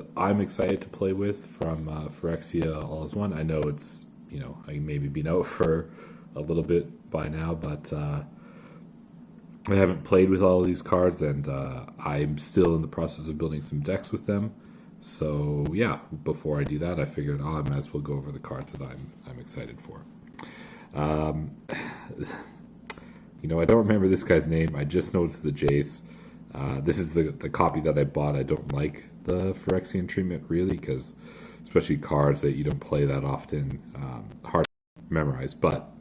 that I'm excited to play with from Phyrexia All Is One. I know it's, I maybe been out for a little bit by now, but I haven't played with all of these cards, and I'm still in the process of building some decks with them. So yeah, before I do that, I figured I might as well go over the cards that I'm excited for. I don't remember this guy's name. I just noticed the Jace. This is the copy that I bought. I don't like the Phyrexian treatment really, because especially cards that you don't play that often, hard to memorize. But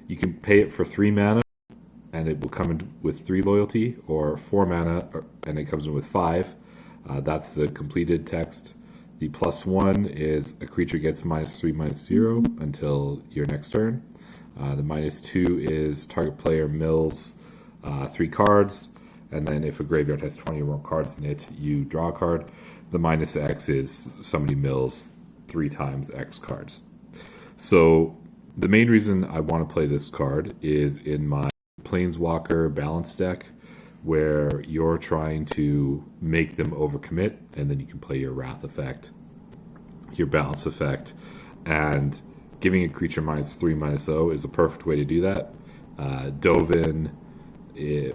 you can pay it for 3 mana, and it will come in with 3 loyalty, or 4 mana, and it comes in with 5. That's the completed text. The +1 is a creature gets -3/-0 until your next turn. The -2 is target player mills 3 cards, and then if a graveyard has 20 or more cards in it, you draw a card. The -X is somebody mills 3 times X cards. So the main reason I want to play this card is in my Planeswalker balance deck, where you're trying to make them overcommit, and then you can play your Wrath effect, your balance effect, and giving a creature -3/-0 is a perfect way to do that. Dovin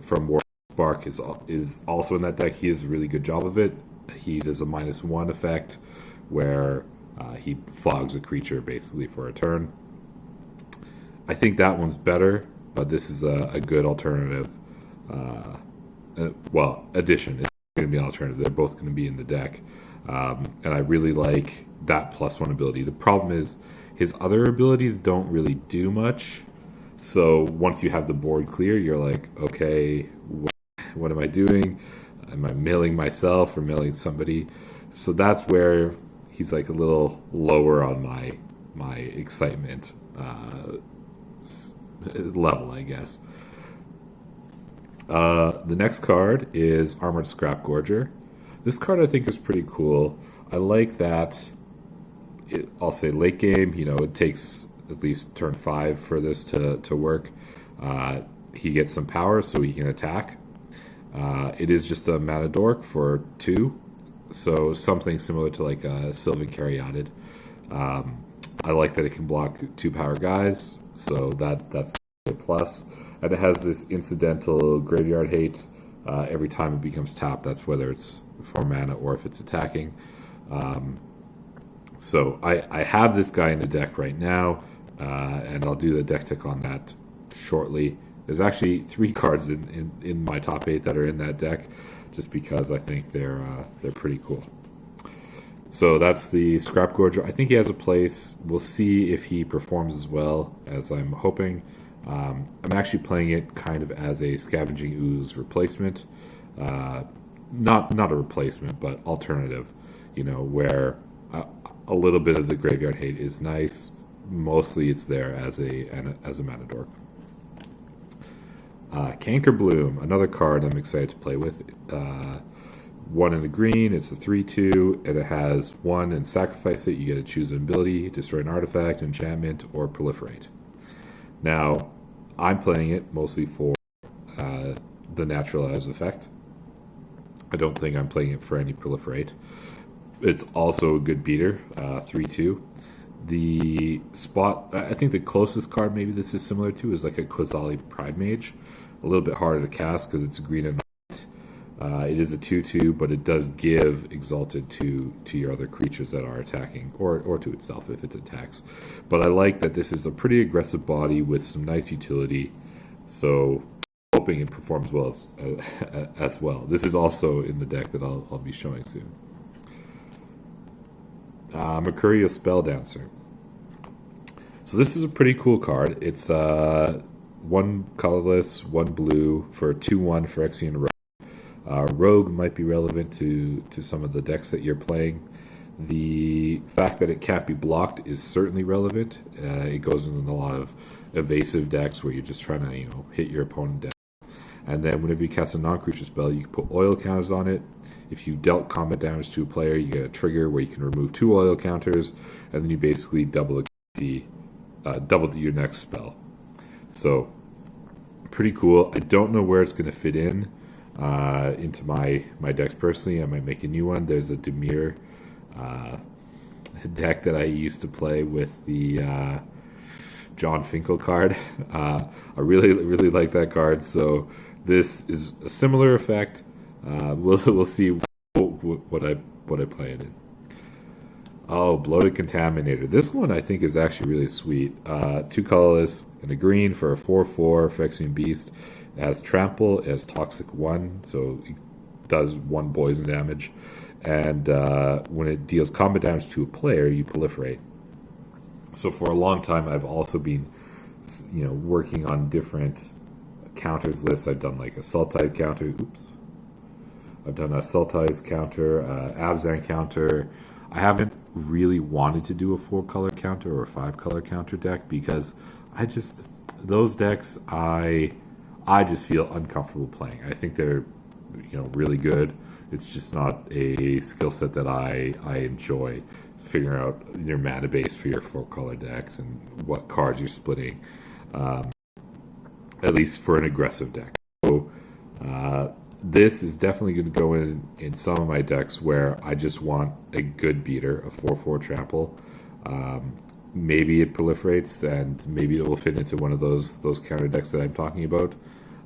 from War Spark is also in that deck. He does a really good job of it. He does a -1 effect where he flogs a creature basically for a turn. I think that one's better, but this is a good alternative. Addition. It's going to be an alternative. They're both going to be in the deck. And I really like that +1 ability. The problem is his other abilities don't really do much. So once you have the board clear, you're like, okay, what am I doing? Am I milling myself or milling somebody? So that's where he's like a little lower on my excitement level, I guess. The next card is Armored Scrapgorger. This card I think is pretty cool. I like that. I'll say late game, it takes at least turn 5 for this to work. He gets some power so he can attack. It is just a mana dork for 2, so something similar to like a Sylvan Caryatid. I like that it can block 2 power guys, so that's a plus. And it has this incidental graveyard hate every time it becomes tapped. That's whether it's 4 mana or if it's attacking. So I have this guy in the deck right now, and I'll do the deck tech on that shortly. There's actually 3 cards in my top 8 that are in that deck, just because I think they're pretty cool. So that's the Scrapgorger. I think he has a place. We'll see if he performs as well as I'm hoping. I'm actually playing it kind of as a Scavenging Ooze replacement. Not a replacement, but alternative, where a little bit of the graveyard hate is nice. Mostly it's there as a mana dork. Cankerbloom, another card I'm excited to play with. 1 in the green, it's a 3/2, and it has 1 and sacrifice it. You get to choose an ability, destroy an artifact, enchantment, or proliferate. Now, I'm playing it mostly for the naturalized effect. I don't think I'm playing it for any proliferate. It's also a good beater, 3/2. The spot, I think the closest card maybe this is similar to is like a Quasali Pride Mage. A little bit harder to cast because it's green and white. It is a 2/2, but it does give Exalted to your other creatures that are attacking, or to itself if it attacks. But I like that this is a pretty aggressive body with some nice utility, so hoping it performs well as well. This is also in the deck that I'll be showing soon. Mercurial Spelldancer. So this is a pretty cool card. It's 1 colorless, 1 blue for 2/1 Phyrexian Rogue. Rogue might be relevant to some of the decks that you're playing. The fact that it can't be blocked is certainly relevant. It goes in a lot of evasive decks where you're just trying to hit your opponent down. And then whenever you cast a non-creature spell, you can put oil counters on it. If you dealt combat damage to a player, you get a trigger where you can remove 2 oil counters, and then you basically double your next spell. So pretty cool. I don't know where it's going to fit in. into my decks personally. I might make a new one. There's a Demir deck that I used to play with the John Finkel card. I really like that card. So this is a similar effect. We'll see what I play it in. Oh, Bloated Contaminator. This one I think is actually really sweet. 2 colorless and a green for a 4/4 Phyrexian Beast. It has Trample, it has Toxic 1, so it does 1 poison damage. And when it deals combat damage to a player, you proliferate. So for a long time, I've also been, working on different counters lists. I've done like a Sultide counter. I've done a Sultide's counter, Abzan counter. I haven't really wanted to do a 4-color counter or a 5-color counter deck because those decks I just feel uncomfortable playing. I think they're really good. It's just not a skill set that I enjoy, figuring out your mana base for your 4-color decks and what cards you're splitting, at least for an aggressive deck. So this is definitely going to go in some of my decks where I just want a good beater, a 4/4 trample. Maybe it proliferates, and maybe it will fit into one of those counter decks that I'm talking about.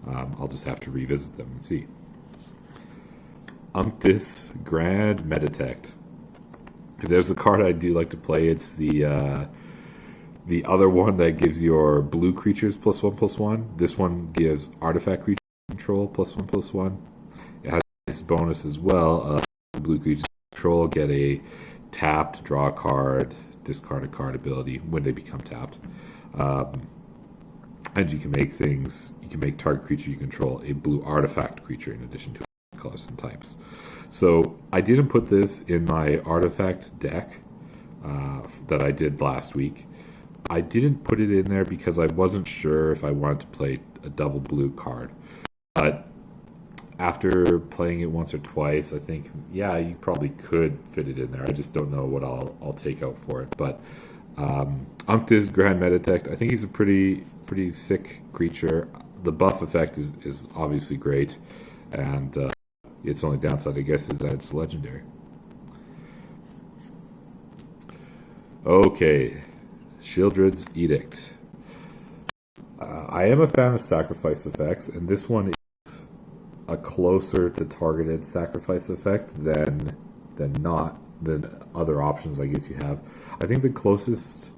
I'll just have to revisit them and see. Unctus Grand Meditect. If there's a card I do like to play, it's the other one that gives your blue creatures +1/+1. This one gives artifact creature control +1/+1. It has this bonus as well. Blue creatures control get a tapped, draw a card, discard a card ability when they become tapped. And you can make target creature you control a blue artifact creature in addition to colors and types. So I didn't put this in my artifact deck that I did last week. I didn't put it in there because I wasn't sure if I wanted to play a double blue card. But after playing it once or twice, I think, yeah, you probably could fit it in there. I just don't know what I'll take out for it. But Unctus Grand Meditect, I think he's a pretty sick creature. The buff effect is obviously great, and its only downside, I guess, is that it's legendary. Okay, Shieldred's Edict. I am a fan of sacrifice effects, and this one is a closer to targeted sacrifice effect than other options I guess you have. I think the closest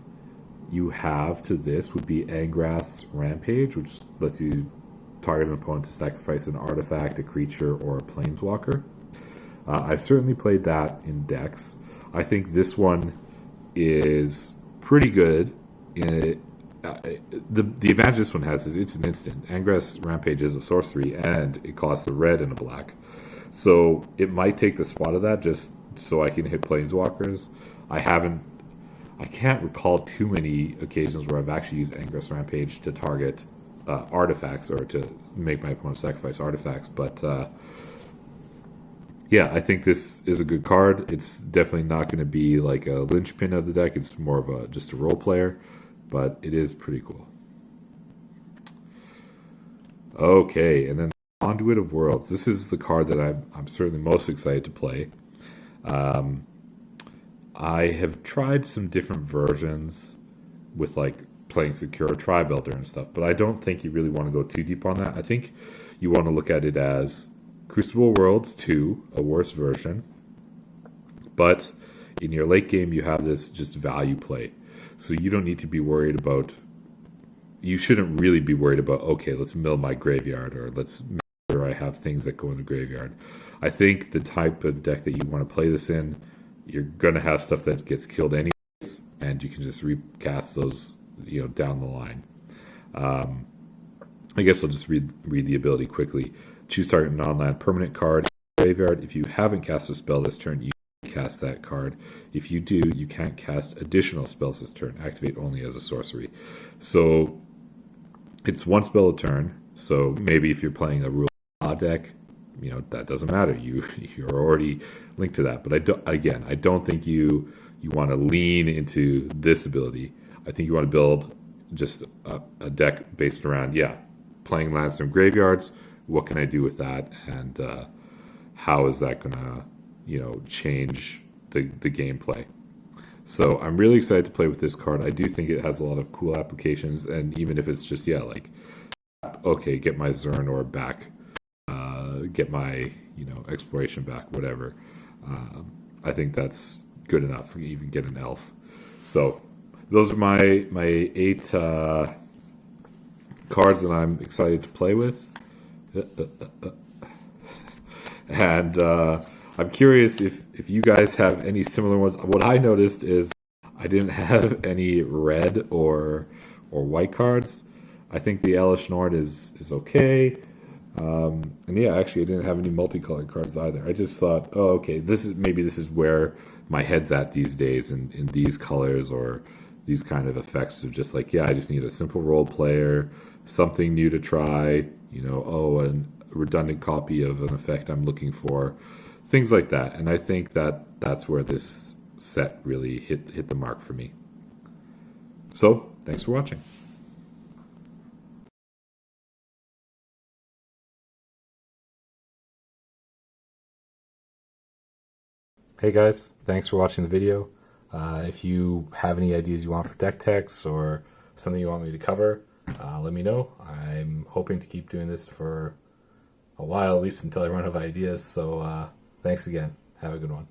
you have to this would be Angrath's Rampage, which lets you target an opponent to sacrifice an artifact, a creature, or a planeswalker. I've certainly played that in decks. I think this one is pretty good. The advantage this one has is it's an instant. Angrath's Rampage is a sorcery, and it costs a red and a black. So it might take the spot of that just so I can hit planeswalkers. I can't recall too many occasions where I've actually used Angrath's Rampage to target artifacts or to make my opponent sacrifice artifacts. But yeah, I think this is a good card. It's definitely not going to be like a linchpin of the deck. It's more of just a role player, but it is pretty cool. Okay, and then Conduit of Worlds. This is the card that I'm certainly most excited to play. I have tried some different versions with like playing Secure Tri-Builder and stuff, but I don't think you really want to go too deep on that. I think you want to look at it as Crucible Worlds 2, a worse version, but in your late game you have this just value play. So you don't need to be worried about, you shouldn't really be worried about, okay, let's mill my graveyard, or let's make sure I have things that go in the graveyard. I think the type of deck that you want to play this in, you're going to have stuff that gets killed anyways, and you can just recast those down the line. I guess I'll just read the ability quickly. Choose target non-land permanent card in the graveyard. If you haven't cast a spell this turn, you can cast that card. If you do, you can't cast additional spells this turn. Activate only as a sorcery. So it's one spell a turn. So maybe if you're playing a rule deck, that doesn't matter. You're already linked to that. But I don't think you want to lean into this ability. I think you want to build just a deck based around, playing lands from graveyards what can I do with that, and how is that gonna, change the gameplay. So I'm really excited to play with this card. I do think it has a lot of cool applications, and even if it's just, like, okay, get my Zernor back, get my, exploration back, whatever. I think that's good enough. You even get an elf. So those are my 8 cards that I'm excited to play with. And I'm curious if you guys have any similar ones. What I noticed is I didn't have any red or white cards. I think the Elish Norn is okay. And yeah, actually I didn't have any multicolored cards either. I just thought, oh, okay, this is where my head's at these days, in these colors or these kind of effects of just like, yeah, I just need a simple role player, something new to try, a redundant copy of an effect I'm looking for, things like that. And I think that's where this set really hit the mark for me. So thanks for watching. Hey guys, thanks for watching the video. If you have any ideas you want for deck techs or something you want me to cover, let me know. I'm hoping to keep doing this for a while, at least until I run out of ideas. So thanks again. Have a good one.